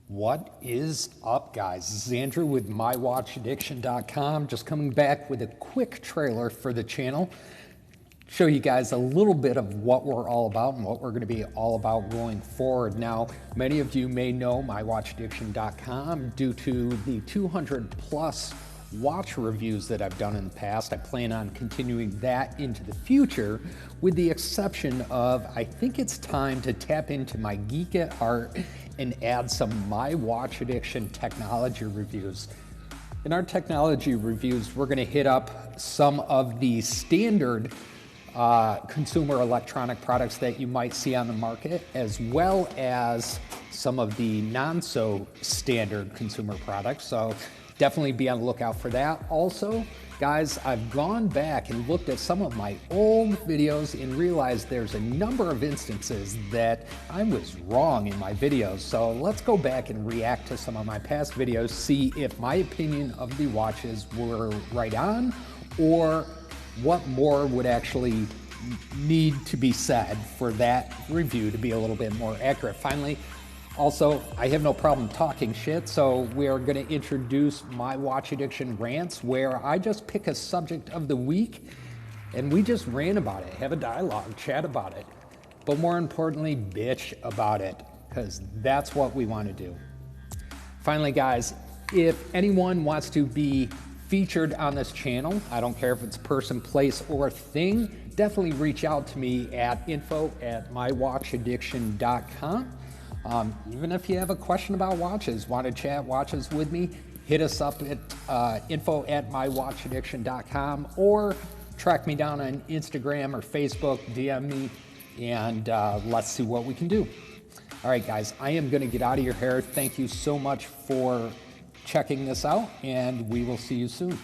What is up, guys? This is Andrew with MyWatchAddiction.com. Just coming back with a quick trailer for the channel. Show you guys a little bit of what we're all about and what we're going to be all about going forward. Now, many of you may know MyWatchAddiction.com due to the 200 plus watch reviews that I've done in the past. I plan on continuing that into the future, with the exception of I think it's time to tap into my geek at heart and add some My Watch Addiction technology reviews. In our technology reviews, we're going to hit up some of the standard consumer electronic products that you might see on the market, as well as some of the non so standard consumer products. So definitely be on the lookout for that. Also, guys, I've gone back and looked at some of my old videos and realized there's a number of instances that I was wrong in my videos. So let's go back and react to some of my past videos, see if my opinion of the watches were right on, or what more would actually need to be said for that review to be a little bit more accurate. Finally, also, I have no problem talking shit, so we are going to introduce My Watch Addiction Rants, where I just pick a subject of the week and we just rant about it, have a dialogue, chat about it, but more importantly, bitch about it, because that's what we want to do. Finally, guys, if anyone wants to be featured on this channel, I don't care if it's person, place, or thing, definitely reach out to me at info@mywatchaddiction.com. Even if you have a question about watches, want to chat watches with me, hit us up at info@mywatchaddiction.com, or track me down on Instagram or Facebook, DM me, and let's see what we can do. All right, guys, I am going to get out of your hair. Thank you so much for checking this out, and we will see you soon.